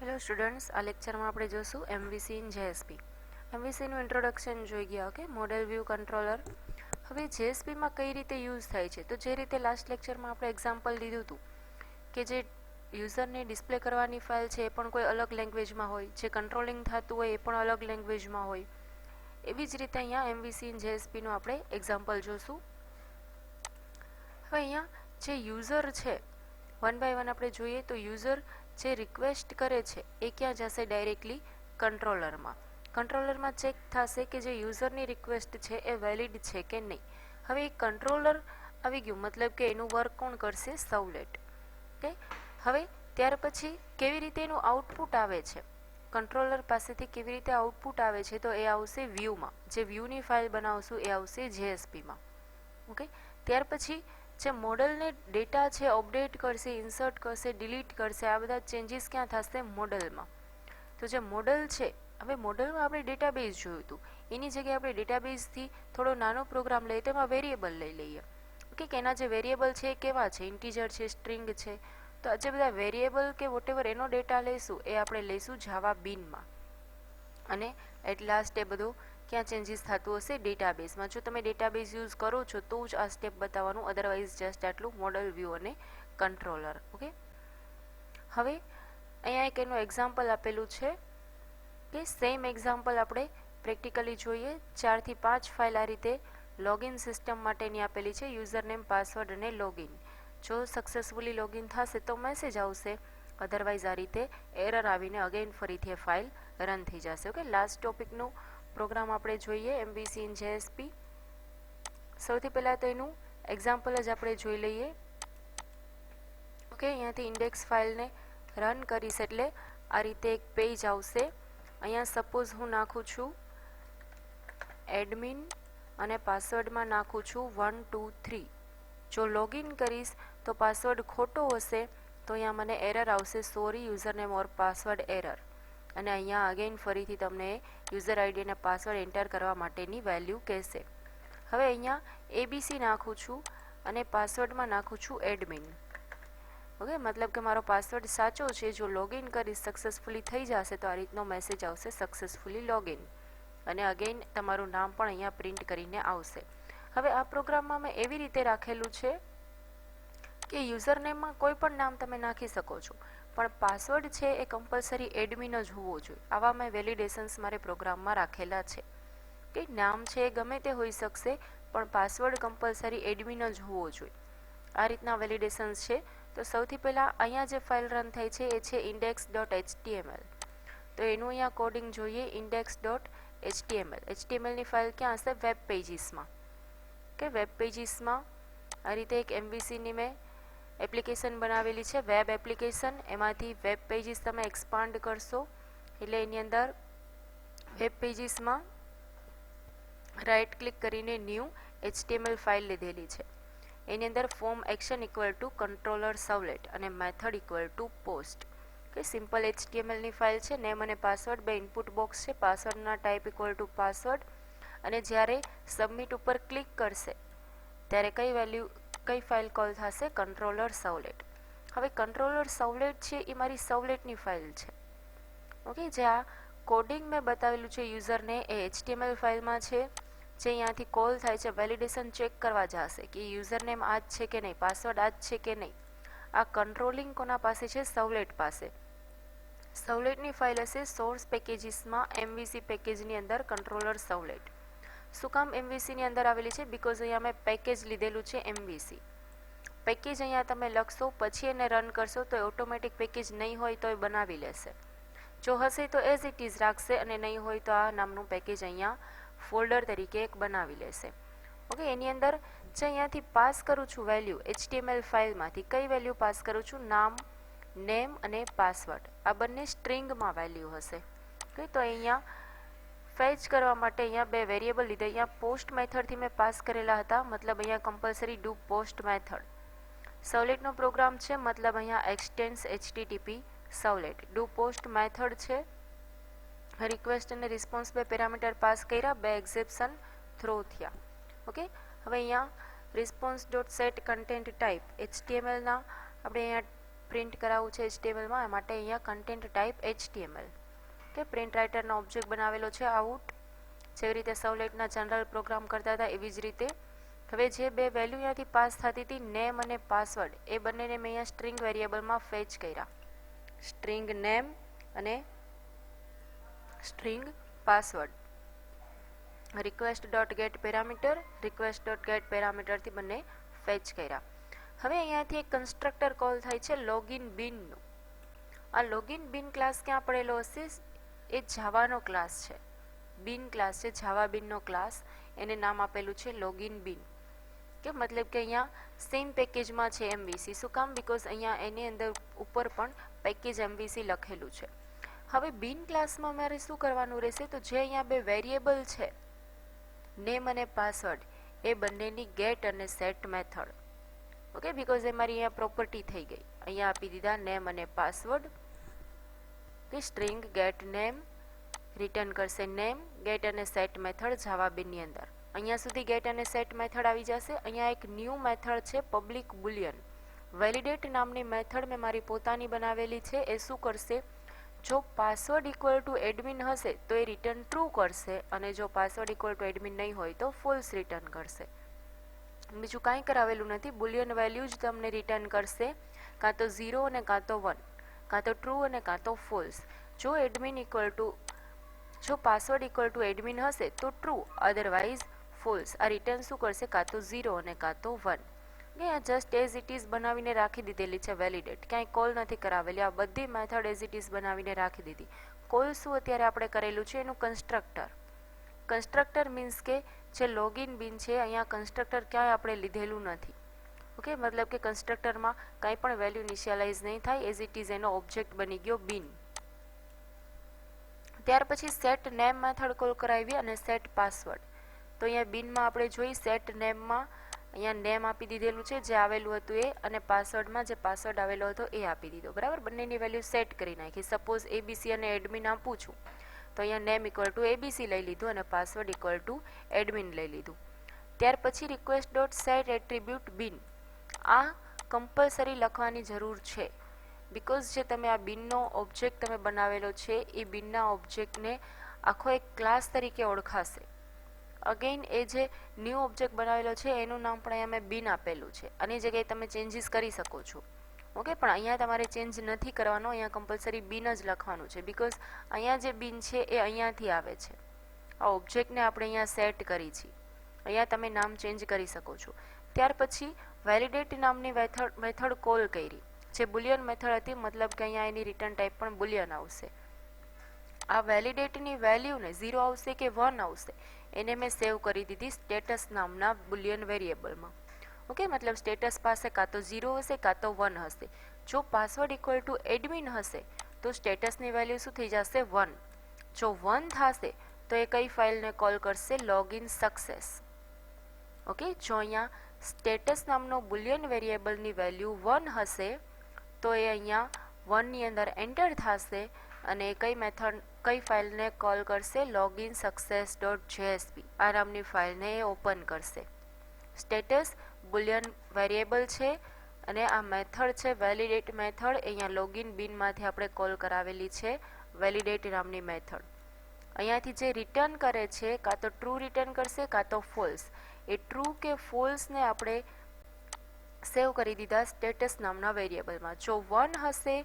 Hello students, આ લેક્ચરમાં આપણે જોશું MVC ઇન JSP. MVCનું ઇન્ટ્રોડક્શન જોઈ ગયા. Okay, model view controller. હવે JSPમાં કઈ રીતે યુઝ થાય છે, તો જે રીતે લાસ્ટ લેક્ચરમાં આપણે એક્ઝામ્પલ લીધું હતું કે જે યુઝરને ડિસ્પ્લે કરવાની ફાઇલ છે એ પણ કોઈ અલગ લેંગ્વેજમાં હોય, જે કંટ્રોલિંગ થતું હોય એ પણ અલગ લેંગ્વેજમાં હોય, એવી જ રીતે અહીંયા MVC ઇન JSPનું આપણે એક્ઝામ્પલ જોશું. હવે અહીંયા જે યુઝર છે, વન બાય વન આપણે જોઈએ તો યુઝર જે રિક્વેસ્ટ કરે છે એ ક્યાં જશે? ડાયરેક્ટલી કંટ્રોલરમાં ચેક થશે કે જે યુઝરની રિક્વેસ્ટ છે એ વેલિડ છે કે નહીં. હવે એ કંટ્રોલર આવી ગયું, મતલબ કે એનું વર્ક કોણ કરશે? સર્વલેટ. ઓકે, હવે ત્યાર પછી કેવી રીતે એનું આઉટપુટ આવે છે, કંટ્રોલર પાસેથી કેવી રીતે આઉટપુટ આવે છે, તો એ આવશે વ્યૂમાં. જે વ્યૂની ફાઇલ બનાવશું એ આવશે JSPમાં. ઓકે, ત્યાર પછી જે મોડલને ડેટા છે અપડેટ કરશે, ઇન્સર્ટ કરશે, ડિલીટ કરશે, આ બધા ચેન્જીસ ક્યાં થશે? મોડલમાં. તો જે મોડલ છે, હવે મોડલમાં આપણે ડેટાબેઝ જોયું હતું, એની જગ્યાએ આપણે ડેટાબેઝથી થોડો નાનો પ્રોગ્રામ લઈએ, તેમાં વેરિયેબલ લઈ લઈએ. ઓકે, કે એના જે વેરિયેબલ છે એ કેવા છે? ઇન્ટીજર છે, સ્ટ્રિંગ છે. તો જે બધા વેરિયેબલ કે વોટેવર એનો ડેટા લઈશું એ આપણે લઈશું જાવા બીનમાં. અને એટ લાસ્ટ એ બધું ક્યાં ચેન્જીસ થતું હશે? ડેટાબેઝમાં. જો તમે ડેટાબેઝ યુઝ કરો છો તો જ આ સ્ટેપ બતાવવાનું, અદરવાઇઝ જસ્ટ આટલું મોડલ વ્યૂ અને કંટ્રોલર. ઓકે, હવે અહીંયા એક એનું એક્ઝામ્પલ આપેલું છે કે સેમ એક્ઝામ્પલ આપણે પ્રેક્ટિકલી જોઈએ. 4 થી 5 ફાઇલ આ રીતે લોગિન સિસ્ટમ માટેની આપેલી છે, યુઝર નેમ, પાસવર્ડ અને લોગિન. જો સક્સેસફુલી લોગિન થશે તો મેસેજ આવશે, અધરવાઇઝ આ રીતે એરર આવીને અગેન ફરીથી એ ફાઇલ રન થઈ જશે. ઓકે, લાસ્ટ ટોપિકનું પ્રોગ્રામ આપણે જોઈએ, MVC ઇન JSP. સૌથી પહેલાં તો એનું એક્ઝામ્પલ જ આપણે જોઈ લઈએ. ઓકે, અહીંયાથી ઇન્ડેક્સ ફાઇલને રન કરીશ એટલે આ રીતે એક પેજ આવશે. અહીંયા સપોઝ હું નાખું છું એડમિન અને પાસવર્ડમાં નાખું છું 1 2 3. જો લોગિન કરીશ તો પાસવર્ડ ખોટો હશે તો અહીંયા મને એરર આવશે, સોરી યુઝર નેમ ઓર પાસવર્ડ એરર. અને અહીંયા અગેન ફરીથી તમને યુઝર આઈડી અને પાસવર્ડ એન્ટર કરવા માટેની વેલ્યુ કહેશે. હવે અહીંયા ABC નાખું છું અને પાસવર્ડમાં નાખું છું એડમિન. ઓકે, મતલબ કે મારો પાસવર્ડ સાચો છે. જો લોગિન કરીશ સક્સેસફુલી થઈ જશે તો આ રીતનો મેસેજ આવશે, સક્સેસફુલી લોગિન. અને અગેન તમારું નામ પણ અહીંયા પ્રિન્ટ કરીને આવશે. હવે આ પ્રોગ્રામમાં મેં એવી રીતે રાખેલું છે કે યુઝર નેમમાં કોઈ પણ નામ તમે નાખી શકો છો, પણ પાસવર્ડ છે એ કમ્પલસરી એડમિન જ હોવો જોઈએ. આવા મેં વેલિડેશન્સ મારે પ્રોગ્રામમાં રાખેલા છે કે નામ છે એ ગમે તે હોઈ શકશે, પણ પાસવર્ડ કમ્પલસરી એડમિન જ હોવો જોઈએ. આ રીતના વેલિડેશન્સ છે. તો સૌથી પહેલાં અહીંયા જે ફાઇલ રન થાય છે એ છે index.html. તો એનું અહીંયા કોડિંગ જોઈએ, index.html. HTMLની ફાઇલ ક્યાં હશે? વેબ પેજીસમાં. કે વેબ પેજીસમાં આ રીતે એક MVCની મેં એપ્લિકેશન બનાવેલી છે, વેબ એપ્લિકેશન. એમાંથી વેબ પેજીસ તમે એક્સપાન્ડ કરશો એટલે એની અંદર વેબ પેજીસમાં રાઇટ ક્લિક કરીને ન્યૂ HTML ફાઇલ લીધેલી છે. એની અંદર form action equal to controller servlet અને મેથડ ઇક્વલ ટુ પોસ્ટ. કે સિમ્પલ HTMLની ફાઇલ છે. નેમ અને પાસવર્ડ બે ઇનપુટ બોક્સ છે, પાસવર્ડના ટાઈપ ઇક્વલ ટુ પાસવર્ડ. અને જ્યારે સબમિટ ઉપર ક્લિક કરશે ત્યારે કઈ ફાઇલ કોલ થશે? Controller servlet. હવે કંટ્રોલર સર્વલેટ છે એ મારી સર્વલેટની ફાઇલ છે. ઓકે, જે આ કોડિંગ મેં બતાવેલું છે યુઝરને એ HTML ફાઇલમાં છે, જે અહીંયાથી કોલ થાય છે. વેલિડેશન ચેક કરવા જશે કે યુઝર નેમ આ જ છે કે નહીં, પાસવર્ડ આ જ છે કે નહીં. આ કંટ્રોલિંગ કોના પાસે છે? સર્વલેટ પાસે. સર્વલેટની ફાઇલ હશે સોર્સ પેકેજીસમાં, MVC પેકેજની અંદર કંટ્રોલર સર્વલેટ. શું કામ MVCની અંદર આવેલી છે? બીકોઝ અહીંયા મેં પેકેજ લીધેલું છે MVC. પેકેજ અહીંયા તમે લખશો પછી એને રન કરશો તો ઓટોમેટિક પેકેજ નહીં હોય તો એ બનાવી લેશે. જો હશે તો એઝ ઇટ ઇઝ રાખશે, અને નહીં હોય તો આ નામનું પેકેજ અહીંયા ફોલ્ડર તરીકે એક બનાવી લેશે. ઓકે, એની અંદર જે અહીંયાથી પાસ કરું છું વેલ્યુ HTML ફાઇલમાંથી, કઈ વેલ્યુ પાસ કરું છું? નામ, નેમ અને પાસવર્ડ. આ બંને સ્ટ્રિંગમાં વેલ્યુ હશે. ઓકે, તો અહીંયા ફેચ કરવા માટે અહીંયા બે વેરિયેબલ લીધે. અહીંયા પોસ્ટ મેથડથી મેં પાસ કરેલા હતા, મતલબ અહીંયા કમ્પલસરી ડુ પોસ્ટ મેથડ. સર્વલેટનો પ્રોગ્રામ છે, મતલબ અહીંયા extends HTTP servlet. Do post method છે. રિક્વેસ્ટ અને રિસ્પોન્સ બે પેરામીટર પાસ કર્યા, બે એક્સેપ્શન થ્રો થયા. ઓકે, હવે અહીંયા response dot set content type HTMLના આપણે અહીંયા પ્રિન્ટ કરાવવું છે HTMLમાં, માટે અહીંયા કન્ટેન્ટ ટાઈપ HTML. કે પ્રિન્ટ રાઇટરનો ઓબ્જેક્ટ બનાવેલો છે આઉટ, જેવી રીતે સવલેટના જનરલ પ્રોગ્રામ કરતા હતા એવી જ રીતે. હવે જે બે વેલ્યુ અહીંયાથી પાસ થતી હતી, નેમ અને પાસવર્ડ, એ બંનેને મેં અહીંયા સ્ટ્રિંગ વેરિયેબલમાં ફેચ કર્યા. સ્ટ્રિંગ નેમ અને string password. Request dot get parameter, request dot get પેરામીટરથી બંને ફેચ કર્યા. હવે અહીંયાથી એક કન્સ્ટ્રક્ટર કોલ થાય છે લોગિન બિનનું. આ લોગિન બિન ક્લાસ ક્યાં પડેલો હશે? એ જાવાનો ક્લાસ છે, બિન ક્લાસ છે, જાવા બિનનો ક્લાસ, એને નામ આપેલું છે લોગિન બિન. કે મતલબ કે અહીંયા સેમ પેકેજમાં છે MVC. શું કામ? બીકોઝ અહીંયા એની અંદર ઉપર પણ પેકેજ MVC લખેલું છે. હવે બિન ક્લાસમાં મારે શું કરવાનું રહેશે? તો જે અહીંયા બે વેરિયેબલ છે નેમ અને પાસવર્ડ, એ બંનેની ગેટ અને સેટ મેથડ. ઓકે, બીકોઝ એ મારી અહીંયા પ્રોપર્ટી થઈ ગઈ. અહીંયા આપી દીધા નેમ અને પાસવર્ડ. કે સ્ટ્રિંગ ગેટ નેમ રિટર્ન કરશે નેમ, ગેટ અને સેટ મેથડ જાવા બિનની અંદર. અહીંયા સુધી ગેટ અને સેટ મેથડ આવી જશે. અહીંયા એક ન્યૂ મેથડ છે પબ્લિક બુલિયન. વેલિડેટ નામની મેથડ મેં મારી પોતાની બનાવેલી છે. એ શું કરશે? જો પાસવર્ડ ઇક્વલ ટુ એડમિન હશે તો એ રિટર્ન ટ્રુ કરશે, અને જો પાસવર્ડ ઇક્વલ ટુ એડમિન નહીં હોય તો ફોલ્સ રિટર્ન કરશે. બીજું કાંઈ કરાવેલું નથી, બુલિયન વેલ્યુ જ તમને રિટર્ન કરશે, કાં તો 0 અને કાં તો 1, કાં તો ટ્રુ અને કાં તો ફોલ્સ. જો એડમિન ઇક્વલ ટુ જો પાસવર્ડ ઇક્વલ ટુ એડમિન હશે તો ટ્રુ, અધરવાઇઝ ફોલ્સ. આ રિટર્ન શું કરશે? કાં તો 0 અને કાં તો 1. અહીંયા જસ્ટ એઝ ઇટ ઇઝ બનાવીને રાખી દીધેલી છે વેલિડેટ, ક્યાંય કોલ નથી કરાવેલી. આ બધી મેથડ એઝ ઇટ ઇઝ બનાવીને રાખી દીધી. કોલ શું અત્યારે આપણે કરેલું છે? એનું કન્સ્ટ્રક્ટર. કન્સ્ટ્રક્ટર મીન્સ કે જે લોગિન બિન છે, અહીંયા કન્સ્ટ્રક્ટર ક્યાંય આપણે લીધેલું નથી. ઓકે, મતલબ કે કન્સ્ટ્રક્ટરમાં કાંઈ પણ વેલ્યુ ઇનિશિયલાઇઝ નહીં થાય, એઝ ઇટ ઇઝ એનો ઓબ્જેક્ટ બની ગયો બિન. ત્યાર પછી સેટ નેમ મેથડ કોલ કરાવી અને સેટ પાસવર્ડ. તો અહીંયા બિનમાં આપણે જોઈ સેટ નેમમાં અહીંયા નેમ આપી દીધેલું છે જે આવેલું હતું એ, અને પાસવર્ડમાં જે પાસવર્ડ આવેલો હતો એ આપી દીધો. બરાબર, બંનેની વેલ્યુ સેટ કરી નાખી. સપોઝ ABC અને એડમિન આપું છું તો અહીંયા નેમ ઇક્વલ ટુ ABC લઈ લીધું અને પાસવર્ડ ઇક્વલ ટુ એડમિન લઈ લીધું. ત્યાર પછી રિક્વેસ્ટ ડોટ સેટ એટ્રીબ્યુટ બિન. આ કમ્પલસરી લખવાની જરૂર છે, બીકોઝ જે તમે આ બિનનો ઓબ્જેક્ટ તમે બનાવેલો છે એ બિનના ઓબ્જેક્ટને આખો એક ક્લાસ તરીકે ઓળખાશે. અગેઇન એ જે ન્યૂ ઓબ્જેક્ટ બનાવેલો છે એનું નામ પણ અહીંયા મેં બિન આપેલું છે. આની જગ્યાએ તમે ચેન્જીસ કરી શકો છો. ઓકે, પણ અહીંયા તમારે ચેન્જ નથી કરવાનો, અહીંયા કમ્પલસરી બિન જ લખવાનું છે, બીકોઝ અહીંયા જે બિન છે એ અહીંયાથી આવે છે. આ ઓબ્જેક્ટને આપણે અહીંયા સેટ કરી છે. અહીંયા તમે નામ ચેન્જ કરી શકો છો. ત્યાર પછી વેલિડેટ નામની મેથડ કોલ કરી, જે બુલિયન મેથડ હતી, મતલબ કે અહીંયા એની રિટર્ન ટાઈપ પણ બુલિયન આવશે. આ વેલિડેટની વેલ્યુને 0 આવશે કે 1 આવશે એને મેં સેવ કરી દીધી સ્ટેટસ નામના બુલિયન વેરિયેબલમાં. ઓકે, મતલબ સ્ટેટસ પાસે કાં તો 0 હશે કાં તો 1 હશે. જો પાસવર્ડ ઇક્વલ ટુ એડમિન હશે તો સ્ટેટસની વેલ્યુ શું થઈ જશે? 1. જો 1 થશે તો એ કઈ ફાઇલને કોલ કરશે? Login success. ઓકે, જો અહીંયા સ્ટેટસ નામનો બુલિયન વેરિયેબલની વેલ્યુ 1 હશે તો એ અહીંયા 1ની અંદર એન્ટર થશે અને કઈ મેથડ કઈ ફાઇલને કોલ કરશે? Login success dot JSP. આ નામની ફાઇલને એ ઓપન કરશે. સ્ટેટસ બુલિયન વેરિયેબલ છે અને આ મેથડ છે વેલિડેટ મેથડ. અહીંયા લોગિન બિનમાંથી આપણે કોલ કરાવેલી છે વેલિડેટ નામની મેથડ. અહીંયાથી જે રિટર્ન કરે છે કાં તો ટ્રુ રિટર્ન કરશે કાં તો ફોલ્સ. એ ટ્રુ કે ફોલ્સને આપણે સેવ કરી દીધા સ્ટેટસ નામના વેરિયેબલમાં. જો 1 હશે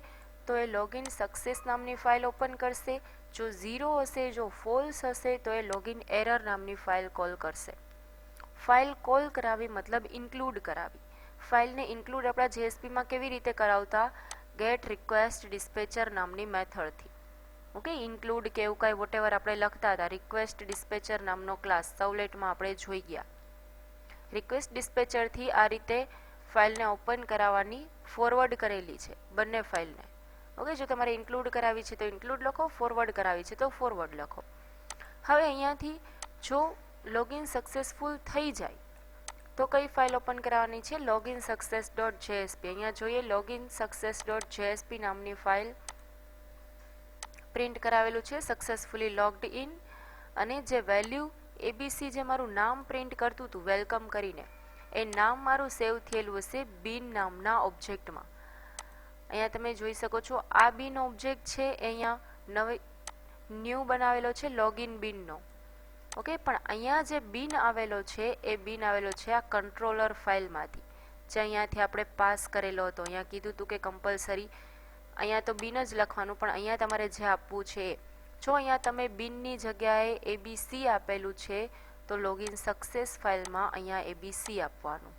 તો એ લોગિન સક્સેસ નામની ફાઇલ ઓપન કરશે. જો 0 હશે, જો ફોલ્સ હશે તો એ લોગિન એરર નામની ફાઇલ કોલ કરશે. ફાઇલ કોલ કરાવી મતલબ ઇન્ક્લુડ કરાવી. ફાઇલને ઇન્ક્લુડ આપણા JSPમાં કેવી રીતે કરાવતા? ગેટ રિક્વેસ્ટ ડિસ્પેચર નામની મેથડથી. ઓકે, ઇન્ક્લુડ કે એવું કાંઈ વોટેવર આપણે લખતા હતા. રિક્વેસ્ટ ડિસ્પેચર નામનો ક્લાસ સવલેટમાં આપણે જોઈ ગયા. રિક્વેસ્ટ ડિસ્પેચરથી આ રીતે ફાઇલને ઓપન કરાવવાની ફોરવર્ડ કરેલી છે બંને ફાઇલને. ઓકે, જો તમારે ઇન્ક્લુડ કરાવી છે તો ઇન્ક્લુડ લખો, ફોરવર્ડ કરાવી છે તો ફોરવર્ડ લખો. હવે અહીંયાથી જો લોગિન સક્સેસફુલ થઈ જાય તો કઈ ફાઇલ ઓપન કરાવવાની છે? Login success dot JSP. અહીંયા જોઈએ લોગિન સક્સેસ ડોટ JSP નામની ફાઇલ પ્રિન્ટ કરાવેલું છે સક્સેસફુલી લોગ્ડ ઇન. અને જે વેલ્યુ ABC જે મારું નામ પ્રિન્ટ કરતું હતું વેલકમ કરીને, એ નામ મારું સેવ થયેલું હશે બિન નામના ઓબ્જેક્ટમાં. અહીંયા તમે જોઈ શકો છો આ બિન ઓબ્જેક્ટ છે એ અહીંયા નવી ન્યૂ બનાવેલો છે લોગિન બિનનો. ઓકે, પણ અહીંયા જે બિન આવેલો છે એ બિન આવેલો છે આ કંટ્રોલર ફાઇલમાંથી, જે અહીંયાથી આપણે પાસ કરેલો હતો. અહીંયા કીધું હતું કે કમ્પલસરી અહીંયા તો બિન જ લખવાનું, પણ અહીંયા તમારે જે આપવું છે જો અહીંયા તમે બિનની જગ્યાએ ABC આપેલું છે તો લોગિન સક્સેસ ફાઇલમાં અહીંયા ABC આપવાનું.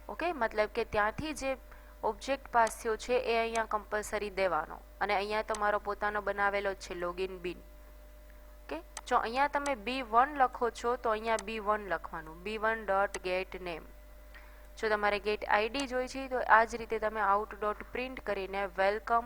ઓકે, મતલબ કે ત્યાંથી જે ઓબ્જેક્ટ પાસ થયો છે એ અહીંયા કમ્પલસરી દેવાનો, અને અહીંયા તમારો પોતાનો બનાવેલો જ છે લોગિન બિન. ઓકે, જો અહીંયા તમે B1 લખો છો તો અહીંયા B1 લખવાનું, B1 ડોટ ગેટ નેમ. જો તમારે ગેટ આઈડી જોઈ છે તો આ જ રીતે તમે આઉટ ડોટ પ્રિન્ટ કરીને વેલકમ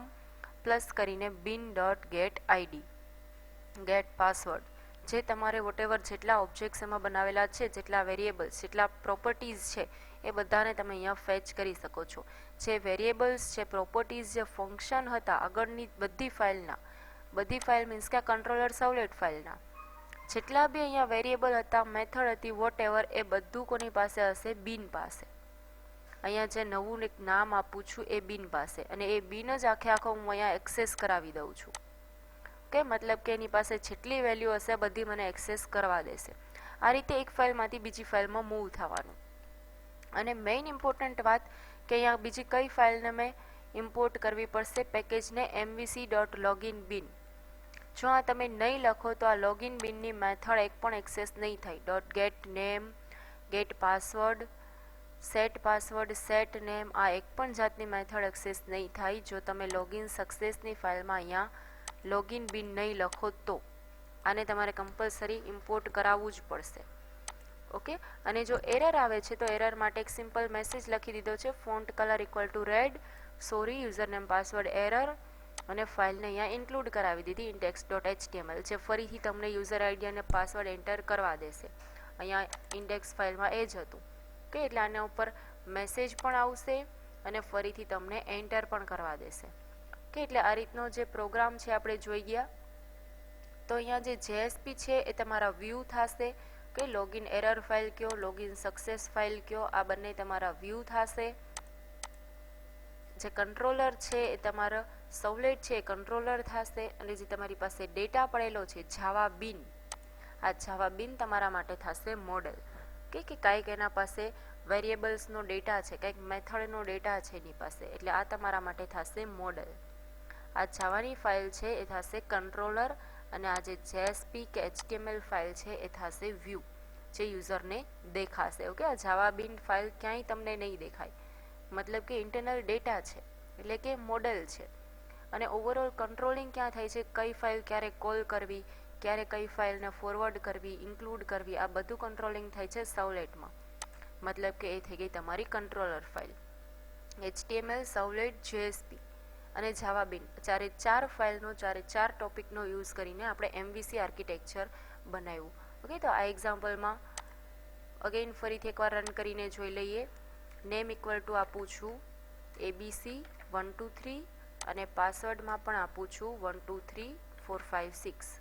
પ્લસ કરીને bean dot get ID get password, જે તમારે વોટેવર જેટલા ઓબ્જેક્ટ્સ એમાં બનાવેલા છે, જેટલા વેરિયેબલ્સ, જેટલા પ્રોપર્ટીઝ છે એ બધાને તમે અહીંયા ફેચ કરી શકો છો. જે વેરિયેબલ્સ, જે પ્રોપર્ટીઝ, જે ફંક્શન હતા આગળની બધી ફાઇલના, બધી ફાઇલ મીન્સ કે કંટ્રોલર સર્વલેટ ફાઇલના જેટલા બી અહીંયા વેરિયેબલ હતા, મેથડ હતી, વોટેવર, એ બધું કોની પાસે હશે? બિન પાસે. અહીંયા જે નવું એક નામ આપું છું એ બિન પાસે, અને એ બિન જ આખો હું અહીંયા એક્સેસ કરાવી દઉં છું. ઓકે, મતલબ કે એની પાસે જેટલી વેલ્યુ હશે બધી મને એક્સેસ કરવા દેશે. આ રીતે એક ફાઇલમાંથી બીજી ફાઇલમાં મૂવ થવાનું. અને મેઇન ઇમ્પોર્ટન્ટ વાત કે અહીંયા બીજી કઈ ફાઇલને મેં ઇમ્પોર્ટ કરવી પડશે? પેકેજને mvc.login_bin. જો આ તમે નહીં લખો તો આ લોગિન બિનની મેથડ એક પણ એક્સેસ નહીં થાય. Dot get name, get password, set password, set name, આ એક પણ જાતની મેથડ એક્સેસ નહીં થાય જો તમે લોગિન સક્સેસની ફાઇલમાં અહીંયા લોગિન બિન નહીં લખો તો. આને તમારે કમ્પલસરી ઇમ્પોર્ટ કરાવવું જ પડશે. ઓકે, અને જો એરર આવે છે તો એરર માટે એક સિમ્પલ મેસેજ લખી દીધો છે, font colour equal to red, sorry username password error, અને ફાઇલને અહીંયા ઇન્ક્લુડ કરાવી દીધી index.html, જે ફરીથી તમને યુઝર આઈડી અને પાસવર્ડ એન્ટર કરવા દેશે. અહીંયા ઇન્ડેક્સ ફાઇલમાં એ જ હતું. ઓકે, એટલે આના ઉપર મેસેજ પણ આવશે અને ફરીથી તમને એન્ટર પણ કરવા દેશે. ઓકે, એટલે આ રીતનો જે પ્રોગ્રામ છે આપણે જોઈ ગયા. તો અહીંયા જે JSP છે એ તમારા વ્યૂ થશે. કે લોગિન એરર ફાઇલ કયો, લોગિન સક્સેસ ફાઇલ કયો, આ બંને તમારા વ્યૂ થશે. જે કંટ્રોલર છે એ તમારા સર્વલેટ છે એ કંટ્રોલર થશે, અને જે તમારી પાસે ડેટા પડેલો છે જાવા બિન, આ જાવા બિન તમારા માટે થશે મોડેલ. કે કાંઈક એના પાસે વેરિયેબલ્સનો ડેટા છે, કંઈક મેથડનો ડેટા છે એની પાસે, એટલે આ તમારા માટે થશે મોડેલ. આ જાવાની ફાઇલ છે એ થશે કંટ્રોલર, અને આ જે JSP કે HTML ફાઇલ છે એ થશે વ્યૂ, જે યુઝરને દેખાશે. ઓકે, આ જાવા બિન ફાઇલ ક્યાંય તમને નહીં દેખાય, મતલબ કે ઇન્ટરનલ ડેટા છે, એટલે કે મોડેલ છે. અને ઓવરઓલ કંટ્રોલિંગ ક્યાં થાય છે? કઈ ફાઇલ ક્યારે કોલ કરવી, ક્યારે કઈ ફાઇલને ફોરવર્ડ કરવી, ઇન્ક્લુડ કરવી, આ બધું કંટ્રોલિંગ થાય છે સર્વલેટમાં. મતલબ કે એ થઈ ગઈ તમારી કંટ્રોલર ફાઇલ. HTML, સર્વલેટ, JSP અને જાવા બિન, ચાર ફાઇલનો ચાર ટોપિકનો યુઝ કરીને આપણે MVC આર્કિટેક્ચર બનાવ્યું. ઓકે, તો આ એક્ઝામ્પલમાં અગેન ફરીથી એકવાર રન કરીને જોઈ લઈએ. નેમ ઇક્વલ ટુ આપું છું ABC 1 2 3, અને પાસવર્ડમાં પણ આપું છું 1 2 3 4 5 6.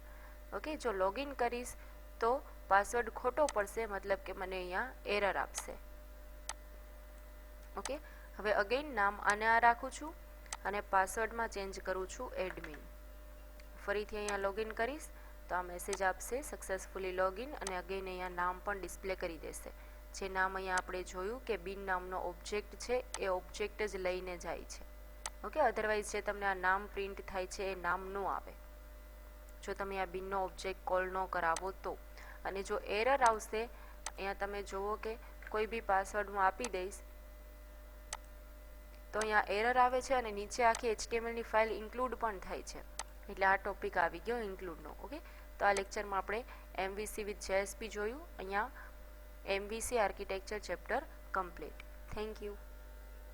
ઓકે, જો લોગિન કરીશ તો પાસવર્ડ ખોટો પડશે, મતલબ કે મને અહીંયા એરર આપશે. ઓકે, હવે અગેન નામ આને આ રાખું છું અને પાસવર્ડમાં ચેન્જ કરું છું એડમિન. ફરીથી અહીંયા લોગિન કરીશ તો આ મેસેજ આપશે સક્સેસફુલી લોગિન, અને અગેન અહીંયા નામ પણ ડિસ્પ્લે કરી દેશે. જે નામ અહીંયા આપણે જોયું કે બિન નામનો ઓબ્જેક્ટ છે એ ઓબ્જેક્ટ જ લઈને જાય છે. ઓકે, અધરવાઇઝ જે તમને આ નામ પ્રિન્ટ થાય છે એ નામ ન આવે જો તમે આ બિનનો ઓબ્જેક્ટ કોલ ન કરાવો તો. અને જો એરર આવશે, અહીંયા તમે જુઓ કે કોઈ બી પાસવર્ડ હું આપી દઈશ તો અહીંયા એરર આવે છે, અને નીચે આખી HTML ની ફાઇલ ઇન્ક્લુડ પણ થાય છે, એટલે આ ટોપિક આવી ગયો ઇન્ક્લુડનો. ઓકે, તો આ લેક્ચરમાં આપણે MVC વિથ JSP જોયું. અહીંયા MVC architecture chapter complete. Thank you.